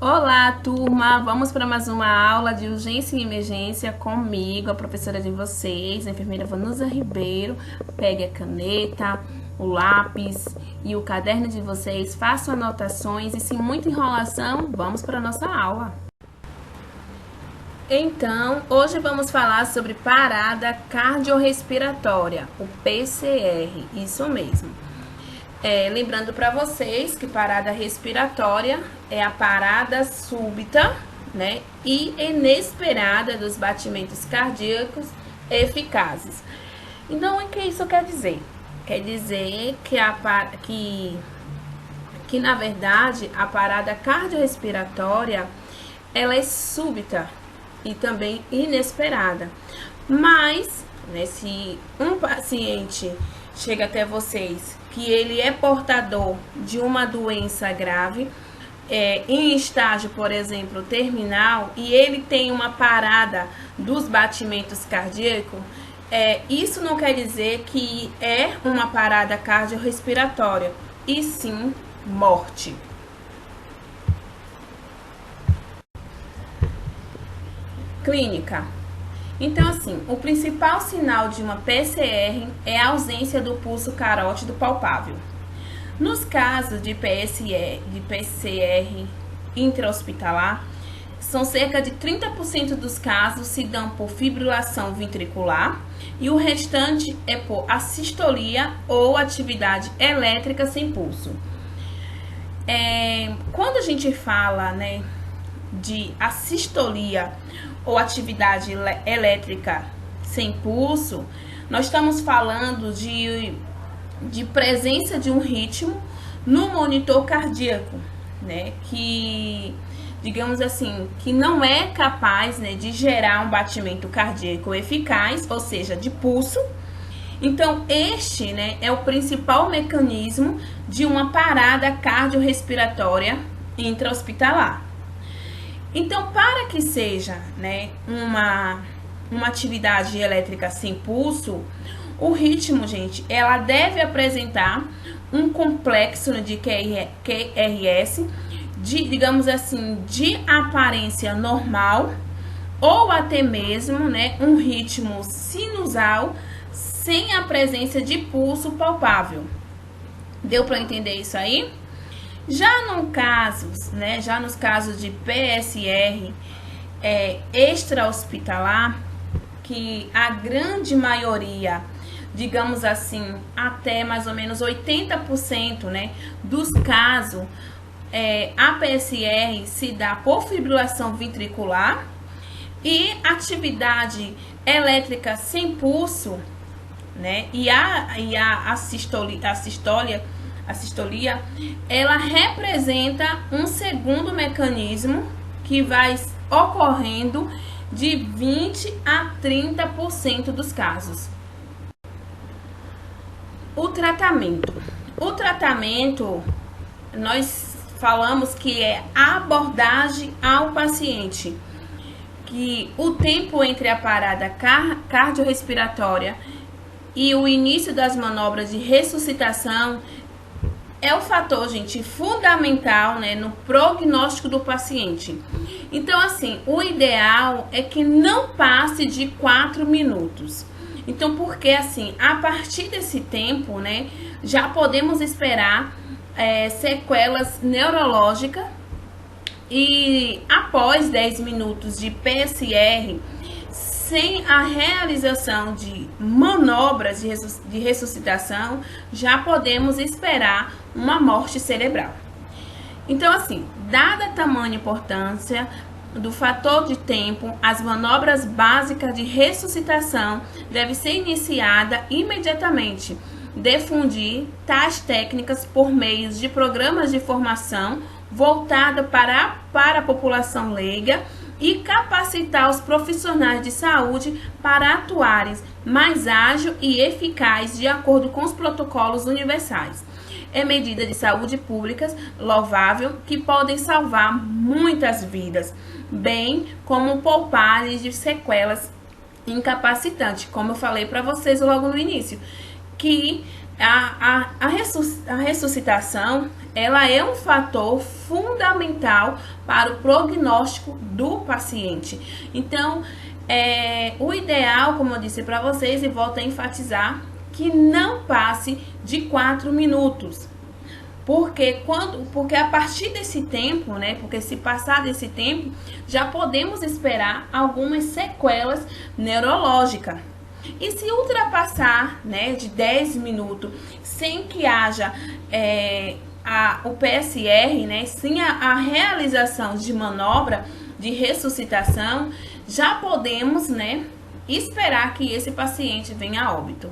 Olá, turma! Vamos para mais uma aula de urgência e emergência comigo, a professora de vocês, a enfermeira Vanusa Ribeiro. Pegue a caneta, o lápis e o caderno de vocês, façam anotações e, sem muita enrolação, vamos para a nossa aula. Então, hoje vamos falar sobre parada cardiorrespiratória, o PCR, isso mesmo. Lembrando para vocês que parada respiratória é a parada súbita, né, e inesperada dos batimentos cardíacos eficazes. Então, o que isso quer dizer? Quer dizer que na verdade, a parada cardiorrespiratória ela é súbita e também inesperada. Mas, né, se um paciente chega até vocês que ele é portador de uma doença grave, em estágio, por exemplo, terminal, e ele tem uma parada dos batimentos cardíacos, isso não quer dizer que é uma parada cardiorrespiratória, e sim morte. Clínica. Então, assim, o principal sinal de uma PCR é a ausência do pulso carótido palpável. Nos casos de PCR intra-hospitalar, são cerca de 30% dos casos se dão por fibrilação ventricular e o restante é por assistolia ou atividade elétrica sem pulso. Quando a gente fala, né, de assistolia ou atividade elétrica sem pulso, nós estamos falando de presença de um ritmo no monitor cardíaco, né, que, digamos assim, que não é capaz, né, de gerar um batimento cardíaco eficaz, ou seja, de pulso. Então, este, né, é o principal mecanismo de uma parada cardiorrespiratória intra-hospitalar. Então, para que seja, né, uma atividade elétrica sem pulso, o ritmo, gente, ela deve apresentar um complexo de QRS, digamos assim, de aparência normal, ou até mesmo, né, um ritmo sinusal sem a presença de pulso palpável. Deu para entender isso aí? Já nos casos de PSR extra-hospitalar, que a grande maioria, digamos assim, até mais ou menos 80%, né, dos casos, a PSR se dá por fibrilação ventricular e atividade elétrica sem pulso, né, e a assistolia, ela representa um segundo mecanismo que vai ocorrendo de 20 a 30% dos casos. O tratamento, nós falamos que é a abordagem ao paciente, que o tempo entre a parada cardiorrespiratória e o início das manobras de ressuscitação é o fator, gente, fundamental, né, no prognóstico do paciente. Então, assim, o ideal é que não passe de 4 minutos. Então, porque assim, a partir desse tempo, né, já podemos esperar sequelas neurológicas e após 10 minutos de PSR, sem a realização de manobras de ressuscitação, já podemos esperar uma morte cerebral. Então, assim, dada a tamanha importância do fator de tempo, as manobras básicas de ressuscitação devem ser iniciadas imediatamente. Difundir tais técnicas por meio de programas de formação voltada para a população leiga e capacitar os profissionais de saúde para atuarem mais ágil e eficaz de acordo com os protocolos universais. É medida de saúde pública louvável que podem salvar muitas vidas, bem como poupar de sequelas incapacitantes, como eu falei para vocês logo no início, que A ressuscitação, ela é um fator fundamental para o prognóstico do paciente. Então, o ideal, como eu disse para vocês, e volto a enfatizar, que não passe de 4 minutos. Porque a partir desse tempo, né? Porque se passar desse tempo, já podemos esperar algumas sequelas neurológicas. E se ultrapassar, né, de 10 minutos, sem que haja o PSR, né, sem a realização de manobra de ressuscitação, já podemos, né, esperar que esse paciente venha a óbito.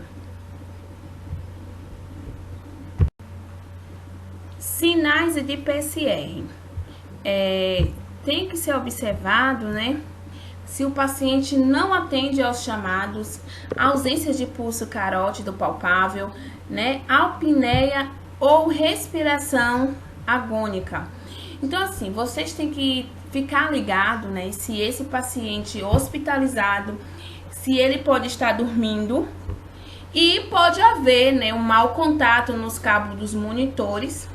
Sinais de PSR. Tem que ser observado, né, se o paciente não atende aos chamados, ausência de pulso carótido palpável, né, apneia ou respiração agônica. Então, assim, vocês têm que ficar ligado, né, se esse paciente hospitalizado, se ele pode estar dormindo e pode haver, né, um mau contato nos cabos dos monitores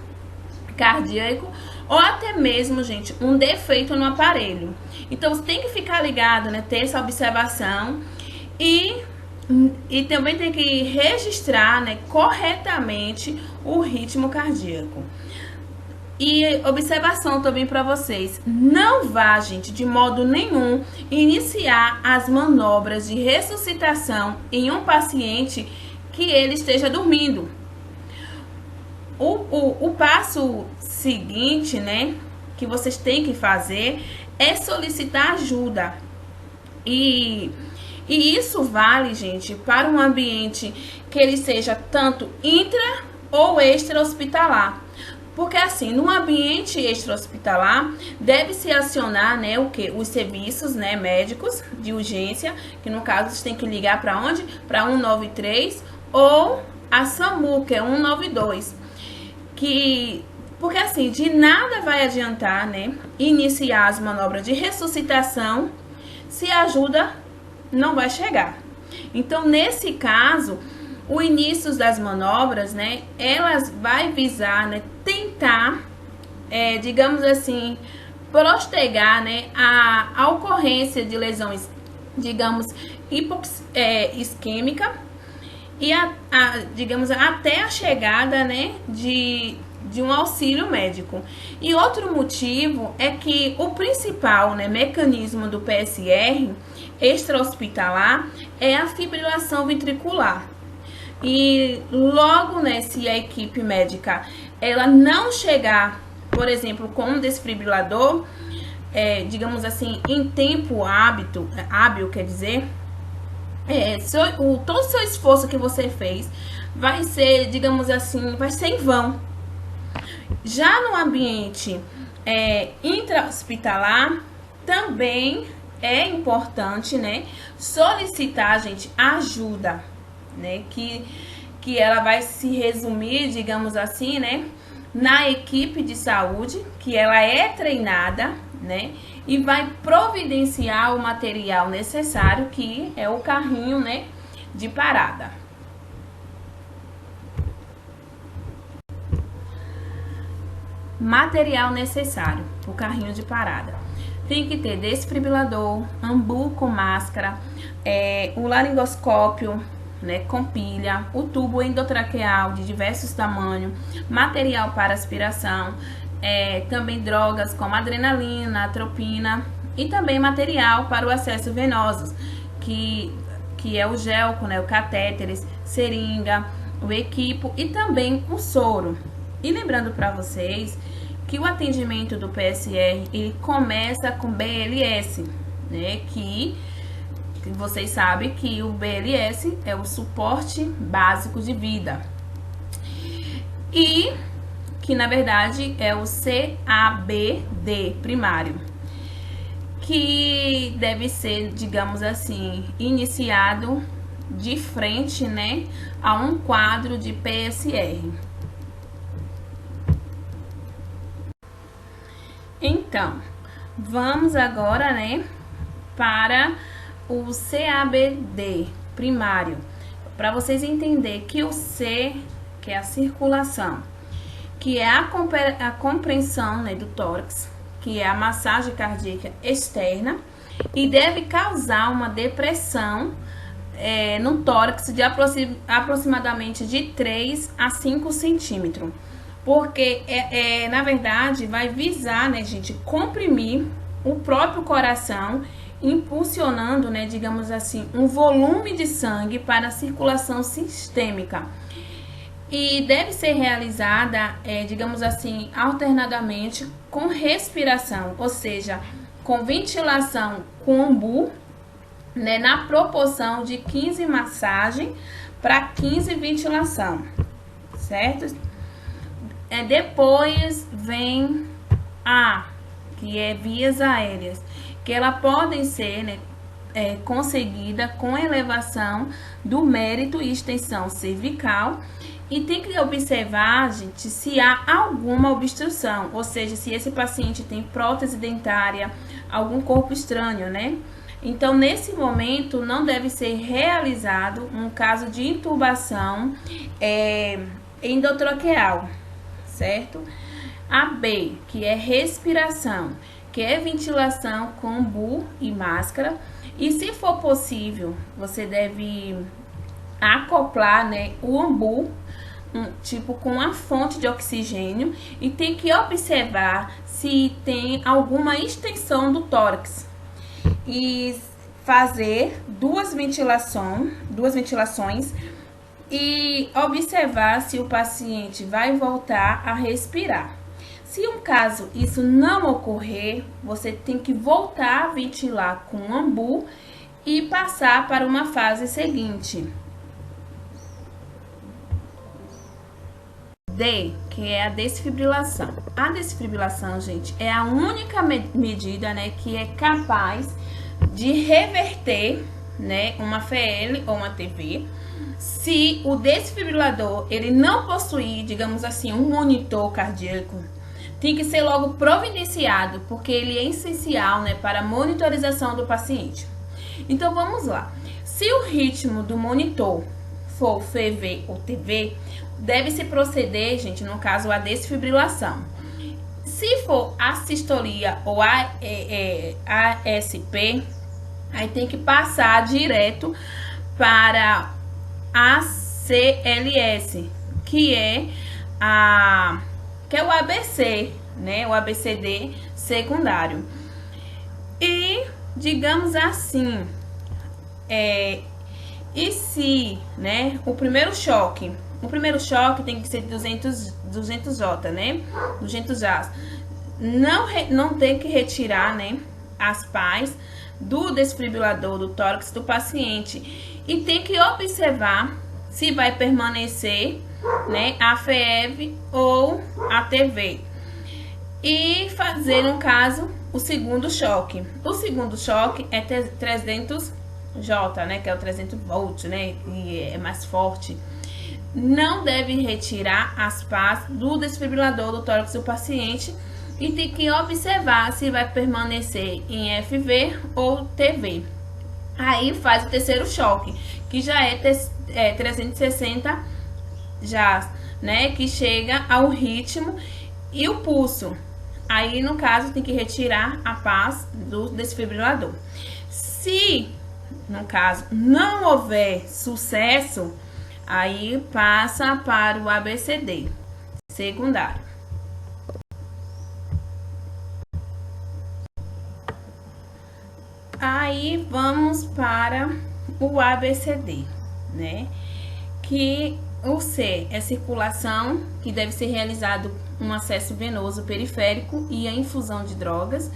cardíaco ou até mesmo, gente, um defeito no aparelho. Então, você tem que ficar ligado, né, ter essa observação e também tem que registrar, né, corretamente o ritmo cardíaco. E observação também para vocês, não vá, gente, de modo nenhum iniciar as manobras de ressuscitação em um paciente que ele esteja dormindo. O passo seguinte, né, que vocês têm que fazer é solicitar ajuda. E isso vale, gente, para um ambiente que ele seja tanto intra ou extra-hospitalar. Porque assim, no ambiente extra-hospitalar, deve-se acionar, né, os serviços, né, médicos de urgência, que no caso vocês têm que ligar para onde? Para 193 ou a SAMU, que é 192. Porque assim, de nada vai adiantar, né, iniciar as manobras de ressuscitação se a ajuda não vai chegar. Então, nesse caso, o início das manobras, né, elas vai visar, né, tentar, digamos assim, postergar, né, a ocorrência de lesões, digamos, isquêmica e digamos, até a chegada, né, de um auxílio médico. E outro motivo é que o principal, né, mecanismo do PSR extra-hospitalar é a fibrilação ventricular. E logo, né, se a equipe médica ela não chegar, por exemplo, com um desfibrilador, digamos assim, em tempo hábil, quer dizer, todo o seu esforço que você fez vai ser, digamos assim, vai ser em vão. Já no ambiente intra-hospitalar, também é importante, né, solicitar, gente, ajuda, né, que ela vai se resumir, digamos assim, né, na equipe de saúde, que ela é treinada, né, e vai providenciar o material necessário, que é o carrinho, né, de parada. Material necessário, o carrinho de parada. Tem que ter desfibrilador, ambu com máscara, o laringoscópio, né, com pilha, o tubo endotraqueal de diversos tamanhos, material para aspiração, também drogas como adrenalina, atropina e também material para o acesso venoso, que é o gelco, né, o catéteres, seringa, o equipo e também o soro. E lembrando para vocês que o atendimento do PSR ele começa com BLS, né, que vocês sabem que o BLS é o suporte básico de vida e que na verdade é o CABD primário, que deve ser, digamos assim, iniciado de frente, né, a um quadro de PSR. Então, vamos agora, né, para o CABD primário, para vocês entenderem que o C que é a circulação, que é a compreensão, né, do tórax, que é a massagem cardíaca externa, e deve causar uma depressão no tórax de aproximadamente de 3 a 5 centímetros. Porque, na verdade, vai visar, né, gente, comprimir o próprio coração, impulsionando, né, digamos assim, um volume de sangue para a circulação sistêmica. E deve ser realizada, digamos assim, alternadamente com respiração, ou seja, com ventilação com umbu, né, na proporção de 15 massagem para 15 ventilação, certo? Depois vem que é vias aéreas, que elas podem ser, né, conseguida com elevação do mérito e extensão cervical, e tem que observar, gente, se há alguma obstrução, ou seja, se esse paciente tem prótese dentária, algum corpo estranho, né? Então, nesse momento, não deve ser realizado um caso de intubação endotraqueal, certo? A B, que é respiração, que é ventilação com umbu e máscara. E se for possível, você deve acoplar, né, o umbu, tipo com a fonte de oxigênio, e tem que observar se tem alguma extensão do tórax e fazer duas ventilações e observar se o paciente vai voltar a respirar. Se um caso isso não ocorrer, você tem que voltar a ventilar com umbu e passar para uma fase seguinte. D, que é a desfibrilação. A desfibrilação, gente, é a única medida, né, que é capaz de reverter, né, uma FL ou uma TV, se o desfibrilador ele não possuir, digamos assim, um monitor cardíaco. Tem que ser logo providenciado, porque ele é essencial, né, para a monitorização do paciente. Então, vamos lá. Se o ritmo do monitor for FV ou TV, deve-se proceder, gente, no caso, a desfibrilação. Se for assistolia ou ASP, aí tem que passar direto para a CLS, que é o ABC, né? O ABCD secundário. E, digamos assim, e se, né, o primeiro choque tem que ser 200 J, né? 200 Jas. Não tem que retirar, né, as pás do desfibrilador do tórax do paciente. E tem que observar se vai permanecer, né, a FEV ou a TV. E fazer, no caso, o segundo choque. O segundo choque é 300 J, né, que é o 300 volts, né, e é mais forte. Não deve retirar as pás do desfibrilador do tórax do paciente e tem que observar se vai permanecer em FV ou TV. Aí faz o terceiro choque, que já é 360 já, né, que chega ao ritmo e o pulso. Aí, no caso, tem que retirar a pás do desfibrilador. Se, no caso, não houver sucesso, aí passa para o ABCD secundário. Aí vamos para o ABCD, né? Que o C é circulação, que deve ser realizado um acesso venoso periférico e a infusão de drogas.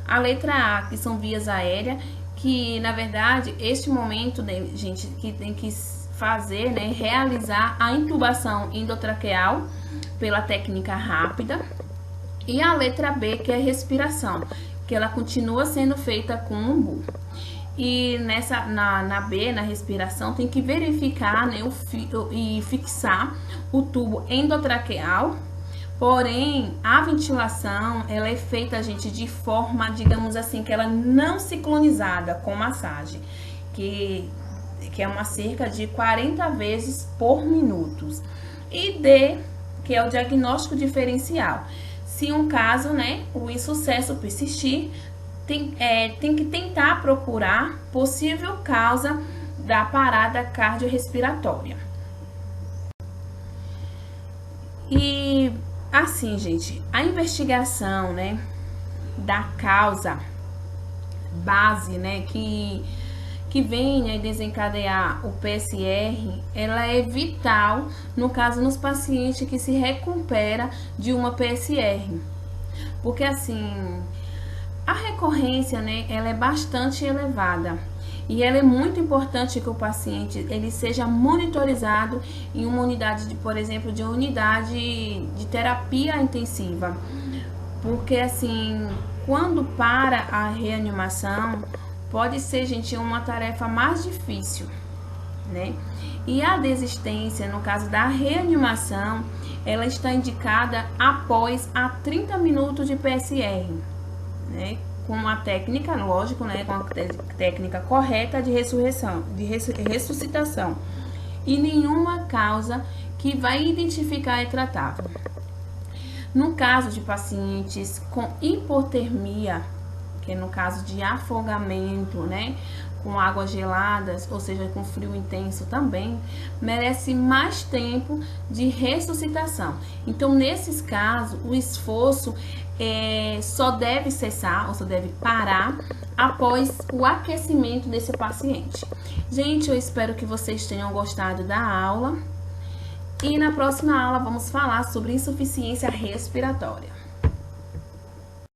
A letra A, que são vias aéreas, que na verdade este momento, né, gente, que tem que fazer, né, realizar a intubação endotraqueal pela técnica rápida. E a letra B, que é respiração, que ela continua sendo feita com umbu. E na B, na respiração, tem que verificar, né, e fixar o tubo endotraqueal. Porém, a ventilação, ela é feita, gente, de forma, digamos assim, que ela não sincronizada com massagem, que é uma cerca de 40 vezes por minuto. E D, que é o diagnóstico diferencial. Se um caso, né, o insucesso persistir, tem que tentar procurar possível causa da parada cardiorrespiratória. E assim, gente, a investigação, né, da causa base, né, que venha desencadear o PSR, ela é vital no caso nos pacientes que se recupera de uma PSR. Porque assim, a recorrência, né, ela é bastante elevada. E ela é muito importante que o paciente ele seja monitorizado em uma unidade, por exemplo, de unidade de terapia intensiva. Porque assim, quando para a reanimação, pode ser, gente, uma tarefa mais difícil, né? E a desistência, no caso da reanimação, ela está indicada após a 30 minutos de PSR, né? Com uma técnica, lógico, né? Com a técnica correta de ressuscitação. E nenhuma causa que vai identificar é tratável. No caso de pacientes com hipotermia, que é no caso de afogamento, né, com águas geladas, ou seja, com frio intenso também, merece mais tempo de ressuscitação. Então, nesses casos, o esforço só deve cessar, ou só deve parar após o aquecimento desse paciente. Gente, eu espero que vocês tenham gostado da aula. E na próxima aula vamos falar sobre insuficiência respiratória.